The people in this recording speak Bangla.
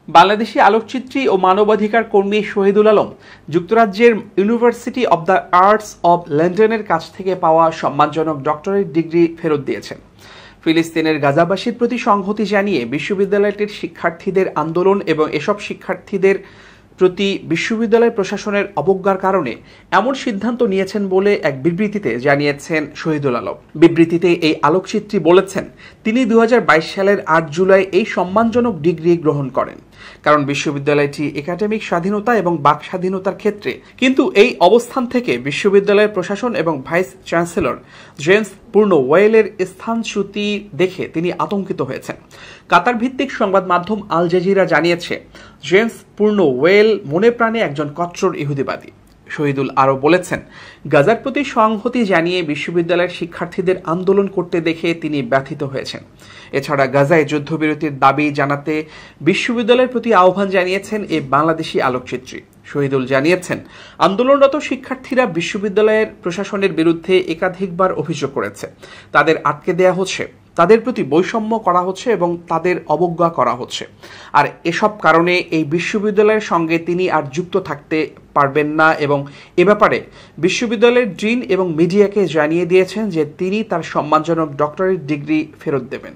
বাংলাদেশি আলোকচিত্রী ও মানবাধিকার কর্মী শহীদুল আলম যুক্তরাজ্যের university of the arts of লন্ডনের কাছ থেকে পাওয়া সম্মানজনক ডক্টরেট ডিগ্রি ফেরত দিয়েছেন। ফিলিস্তিনের গাজাবাসীর প্রতি সংহতি জানিয়ে বিশ্ববিদ্যালয়টির শিক্ষার্থীদের আন্দোলন এবং এসব শিক্ষার্থীদের প্রতি বিশ্ববিদ্যালয় প্রশাসনের অবজ্ঞার কারণে এমন সিদ্ধান্ত নিয়েছেন বলে এক বিবৃতিতে জানিয়েছেন শহীদুল আলম। বিবৃতিতে এই আলোকচিত্রী বলেছেন, তিনি 2022 সালের 8 জুলাই এই সম্মানজনক ডিগ্রি গ্রহণ করেন, কারণ বিশ্ববিদ্যালয়টি একাডেমিক স্বাধীনতা এবং বাক স্বাধীনতার ক্ষেত্রে। কিন্তু এই অবস্থান থেকে বিশ্ববিদ্যালয়ের প্রশাসন এবং ভাইস চ্যান্সেলর জেমস পুর্নোওয়েলের স্থানচ্যুতি দেখে তিনি আতঙ্কিত হয়েছেন। কাতার ভিত্তিক সংবাদ মাধ্যম আল জাজিরা জানিয়েছে, জেমস পুর্নোওয়েল মনে প্রাণে একজন কট্টর ইহুদিবাদী। শহীদুল আরও বলেছেন, গাজার প্রতি সংহতি জানিয়ে বিশ্ববিদ্যালয়ের শিক্ষার্থীদের আন্দোলন করতে দেখে তিনি ব্যথিত হয়েছেন। এছাড়া গাজায় যুদ্ধবিরতির দাবি জানাতে বিশ্ববিদ্যালয়ের প্রতি আহ্বান জানিয়েছেন এই বাংলাদেশি আলোকচিত্রী। শহীদুল জানিয়েছেন, আন্দোলনরত শিক্ষার্থীরা বিশ্ববিদ্যালয়ের প্রশাসনের বিরুদ্ধে একাধিকবার অভিযোগ করেছে। তাদের আটকে দেয়া হচ্ছে, তাদের প্রতি বৈষম্য করা হচ্ছে এবং তাদের অবজ্ঞা করা হচ্ছে। আর এসব কারণে এই বিশ্ববিদ্যালয়ের সঙ্গে তিনি আর যুক্ত থাকতে পারবেন না এবং এ ব্যাপারে বিশ্ববিদ্যালয়ের ডিন এবং মিডিয়াকে জানিয়ে দিয়েছেন যে তিনি তার সম্মানজনক ডক্টরেট ডিগ্রি ফেরত দেবেন।